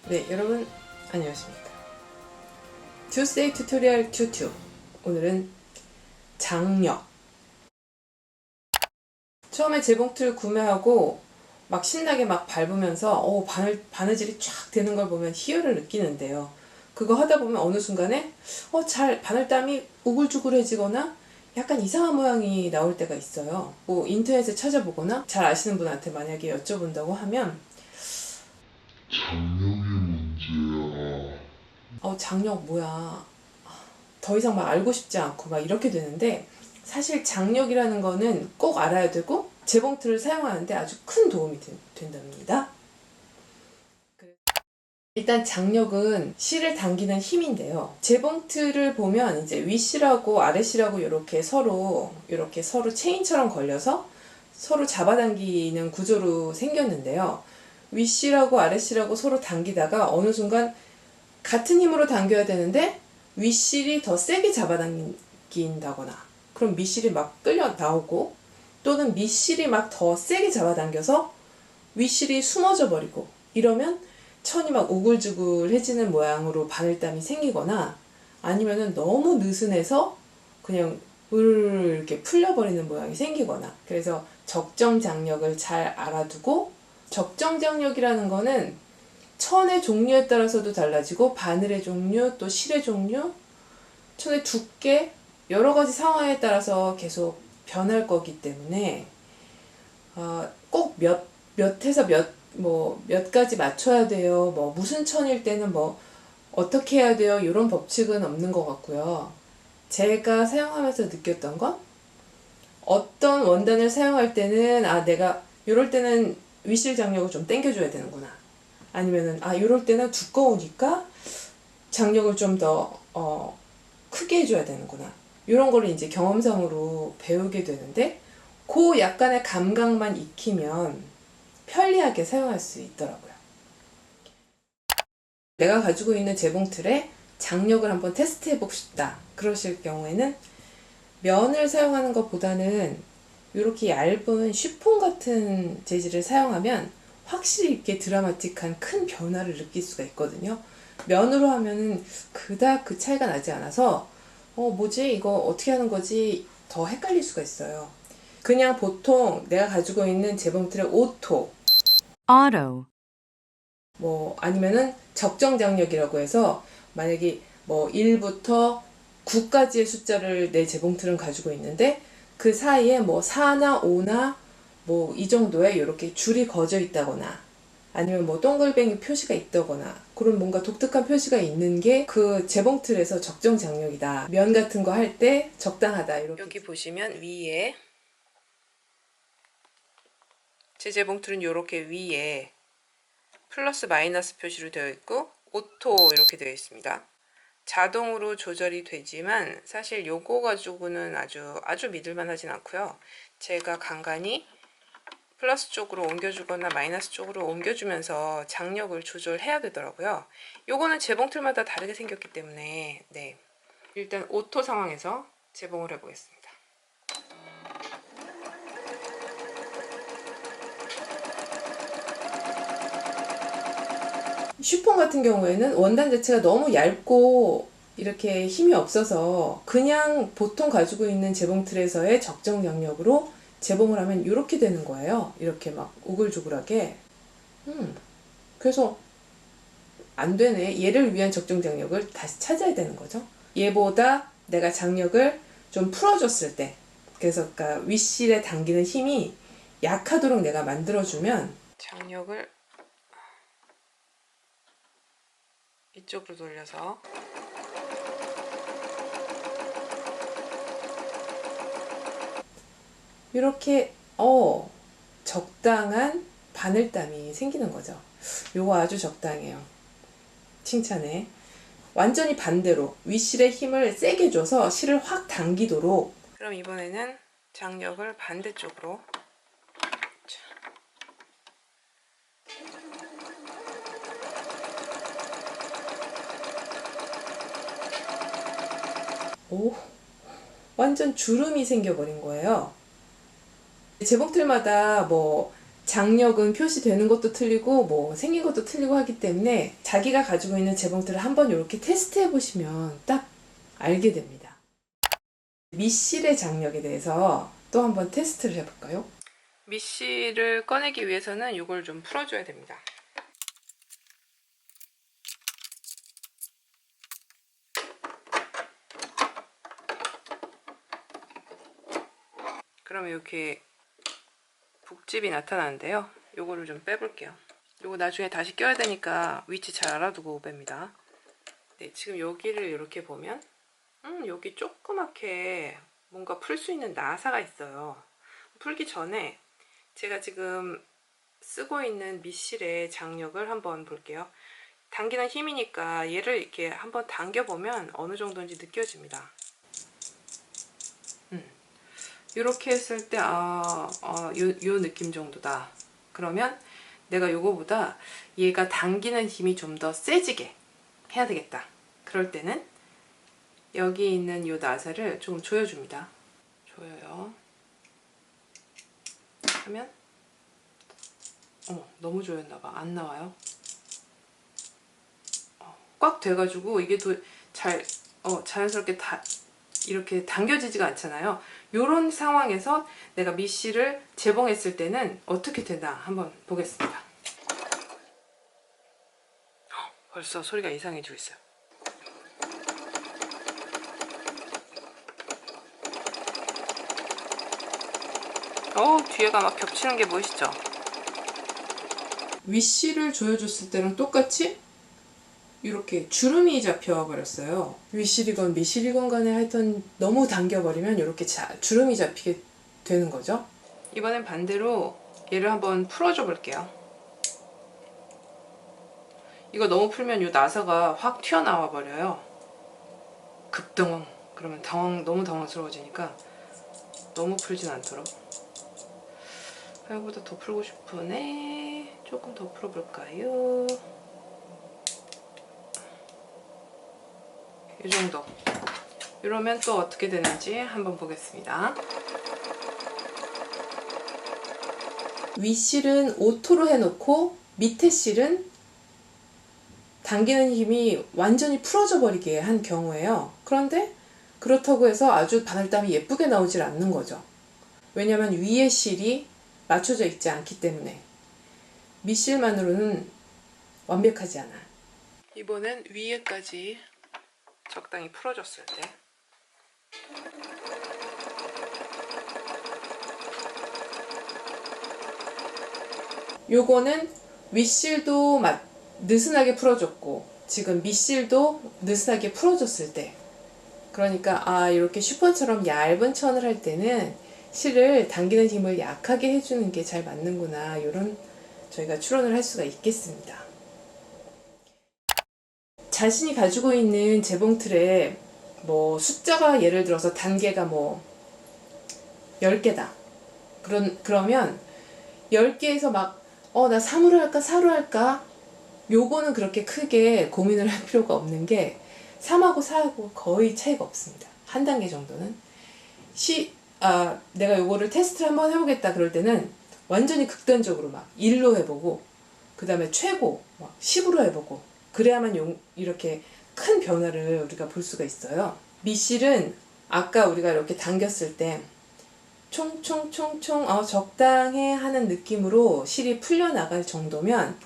네, 여러분 안녕하십니까. 투세이 튜토리얼 튜튜. 오늘은 장력. 처음에 재봉틀 구매하고 막 신나게 막 밟으면서 바느질이 쫙 되는 걸 보면 희열을 느끼는데요. 그거 하다 보면 어느 순간에 잘 바늘땀이 우글쭈글해지거나 약간 이상한 모양이 나올 때가 있어요. 뭐 인터넷에 찾아보거나 잘 아시는 분한테 만약에 여쭤본다고 하면 장력이 문제야. 장력 뭐야, 더 이상 막 알고 싶지 않고 막 이렇게 되는데, 사실 장력이라는 거는 꼭 알아야 되고 재봉틀을 사용하는데 아주 큰 도움이 된답니다. 일단 장력은 실을 당기는 힘인데요. 재봉틀을 보면 이제 윗실하고 아랫실하고 이렇게 서로 체인처럼 걸려서 서로 잡아당기는 구조로 생겼는데요. 윗실하고 아랫실하고 서로 당기다가 어느 순간 같은 힘으로 당겨야 되는데 윗실이 더 세게 잡아당긴다거나, 그럼 밑실이 막 끌려 나오고, 또는 밑실이 막 더 세게 잡아당겨서 윗실이 숨어져 버리고, 이러면 천이 막 우글쭈글해지는 모양으로 바늘땀이 생기거나, 아니면은 너무 느슨해서 그냥 이렇게 풀려버리는 모양이 생기거나. 그래서 적정 장력을 잘 알아두고, 적정 장력이라는 거는 천의 종류에 따라서도 달라지고, 바늘의 종류, 또 실의 종류, 천의 두께, 여러 가지 상황에 따라서 계속 변할 거기 때문에 꼭 몇에서 몇 가지 맞춰야 돼요. 뭐 무슨 천일 때는 뭐 어떻게 해야 돼요. 이런 법칙은 없는 것 같고요. 제가 사용하면서 느꼈던 건, 어떤 원단을 사용할 때는 내가 이럴 때는 윗실 장력을 좀 당겨줘야 되는구나. 아니면은 이럴 때는 두꺼우니까 장력을 좀 더 크게 해줘야 되는구나. 이런 거를 이제 경험상으로 배우게 되는데, 그 약간의 감각만 익히면 편리하게 사용할 수 있더라고요. 내가 가지고 있는 재봉틀에 장력을 한번 테스트해 보고 싶다 그러실 경우에는, 면을 사용하는 것보다는 이렇게 얇은 쉬폰 같은 재질을 사용하면 확실히 이렇게 드라마틱한 큰 변화를 느낄 수가 있거든요. 면으로 하면은 그닥 그 차이가 나지 않아서 뭐지 이거 어떻게 하는 거지 더 헷갈릴 수가 있어요. 그냥 보통 내가 가지고 있는 재봉틀의 오토, auto, 뭐 아니면은 적정 장력이라고 해서, 만약에 뭐 1부터 9까지의 숫자를 내 재봉틀은 가지고 있는데, 그 사이에 뭐 4나 5나 뭐 이 정도에 이렇게 줄이 거져 있다거나, 아니면 뭐 동글뱅이 표시가 있다거나, 그런 뭔가 독특한 표시가 있는 게 그 재봉틀에서 적정 장력이다. 면 같은 거 할 때 적당하다. 이렇게 여기 보시면 위에, 제 재봉틀은 이렇게 위에 플러스 마이너스 표시로 되어 있고, 오토 이렇게 되어 있습니다. 자동으로 조절이 되지만 사실 요거 가지고는 아주 믿을만 하진 않고요. 제가 간간히 플러스 쪽으로 옮겨주거나 마이너스 쪽으로 옮겨주면서 장력을 조절해야 되더라고요. 요거는 재봉틀마다 다르게 생겼기 때문에, 네, 일단 오토 상황에서 재봉을 해보겠습니다. 쉬폰 같은 경우에는 원단 자체가 너무 얇고 이렇게 힘이 없어서 그냥 보통 가지고 있는 재봉틀에서의 적정 장력으로 재봉을 하면 이렇게 되는 거예요. 이렇게 막 우글쭈글하게. 그래서 안 되네. 얘를 위한 적정 장력을 다시 찾아야 되는 거죠. 얘보다 내가 장력을 좀 풀어줬을 때, 그래서 그러니까 윗실에 당기는 힘이 약하도록 내가 만들어주면, 장력을 이쪽으로 돌려서 이렇게 적당한 바늘땀이 생기는 거죠. 요거 아주 적당해요. 칭찬해. 완전히 반대로 윗실에 힘을 세게 줘서 실을 확 당기도록. 그럼 이번에는 장력을 반대쪽으로. 오, 완전 주름이 생겨버린 거예요. 재봉틀마다 뭐 장력은 표시되는 것도 틀리고 뭐 생긴 것도 틀리고 하기 때문에 자기가 가지고 있는 재봉틀을 한번 이렇게 테스트해 보시면 딱 알게 됩니다. 밑실의 장력에 대해서 또 한번 테스트를 해볼까요? 밑실을 꺼내기 위해서는 이걸 좀 풀어줘야 됩니다. 그러면 이렇게 북집이 나타나는데요. 요거를 좀 빼볼게요. 요거 나중에 다시 껴야 되니까 위치 잘 알아두고 뺍니다. 네, 지금 여기를 이렇게 보면 여기 조그맣게 뭔가 풀 수 있는 나사가 있어요. 풀기 전에 제가 지금 쓰고 있는 밑실의 장력을 한번 볼게요. 당기는 힘이니까 얘를 이렇게 한번 당겨보면 어느 정도인지 느껴집니다. 이렇게 했을 때 요 느낌 정도다. 그러면 내가 요거보다 얘가 당기는 힘이 좀 더 세지게 해야 되겠다. 그럴 때는 여기 있는 요 나사를 조금 조여줍니다. 조여요. 하면 너무 조였나봐. 안 나와요. 꽉 돼가지고 이게 더 자연스럽게 이렇게 당겨지지가 않잖아요. 이런 상황에서 내가 밑실을 재봉했을 때는 어떻게 되나 한번 보겠습니다. 벌써 소리가 이상해지고 있어요. 뒤에가 막 겹치는 게 보이시죠? 윗실을 조여줬을 때랑 똑같이 이렇게 주름이 잡혀버렸어요. 윗실이건 밑실이건 간에 하여튼 너무 당겨버리면 이렇게 주름이 잡히게 되는 거죠. 이번엔 반대로 얘를 한번 풀어줘 볼게요. 이거 너무 풀면 이 나사가 확 튀어나와 버려요. 급당황. 그러면 너무 당황스러워지니까 너무 풀진 않도록. 이거보다 더 풀고 싶으네. 조금 더 풀어볼까요? 이 정도. 이러면 또 어떻게 되는지 한번 보겠습니다. 윗실은 오토로 해놓고 밑에 실은 당기는 힘이 완전히 풀어져 버리게 한 경우예요. 그런데 그렇다고 해서 아주 바늘땀이 예쁘게 나오질 않는 거죠. 왜냐면 위에 실이 맞춰져 있지 않기 때문에 밑실만으로는 완벽하지 않아. 이번엔 위에까지 적당히 풀어줬을 때 요거는 윗실도 느슨하게 풀어줬고 지금 밑실도 느슨하게 풀어줬을 때 그러니까 이렇게 슈퍼처럼 얇은 천을 할 때는 실을 당기는 힘을 약하게 해주는 게 잘 맞는구나 이런 저희가 추론을 할 수가 있겠습니다. 자신이 가지고 있는 재봉틀에 뭐 숫자가 예를 들어서 단계가 뭐 10개다. 그러면 10개에서 막 나 3으로 할까 4로 할까 요거는 그렇게 크게 고민을 할 필요가 없는 게 3하고 4하고 거의 차이가 없습니다. 한 단계 정도는 내가 요거를 테스트를 한번 해보겠다 그럴 때는 완전히 극단적으로 막 1로 해보고 그 다음에 최고 막 10으로 해보고 그래야만 이렇게 큰 변화를 우리가 볼 수가 있어요. 밑실은 아까 우리가 이렇게 당겼을 때 총총총총 적당해 하는 느낌으로 실이 풀려나갈 정도면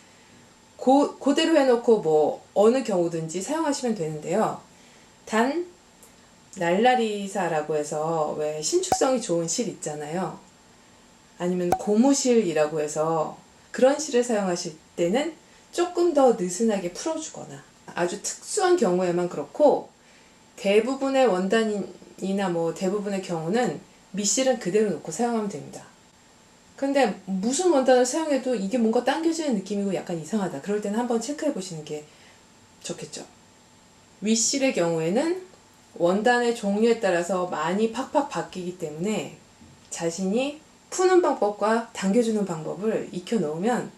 그대로 해놓고 뭐 어느 경우든지 사용하시면 되는데요. 단 날라리사라고 해서 왜 신축성이 좋은 실 있잖아요. 아니면 고무실이라고 해서 그런 실을 사용하실 때는 조금 더 느슨하게 풀어주거나 아주 특수한 경우에만 그렇고 대부분의 원단이나 뭐 대부분의 경우는 밑실은 그대로 놓고 사용하면 됩니다. 근데 무슨 원단을 사용해도 이게 뭔가 당겨지는 느낌이고 약간 이상하다. 그럴 때는 한번 체크해 보시는 게 좋겠죠. 윗실의 경우에는 원단의 종류에 따라서 많이 팍팍 바뀌기 때문에 자신이 푸는 방법과 당겨주는 방법을 익혀 놓으면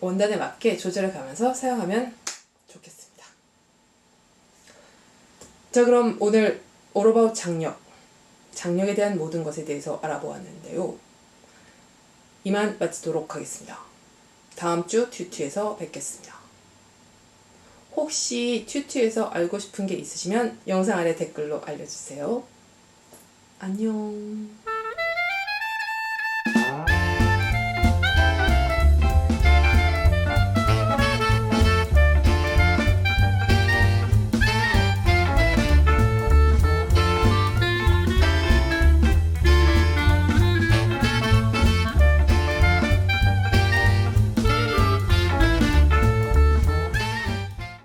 원단에 맞게 조절해 가면서 사용하면 좋겠습니다. 자, 그럼 오늘 all about 장력에 대한 모든 것에 대해서 알아보았는데요. 이만 마치도록 하겠습니다. 다음 주 튜튜에서 뵙겠습니다. 혹시 튜튜에서 알고 싶은 게 있으시면 영상 아래 댓글로 알려주세요. 안녕.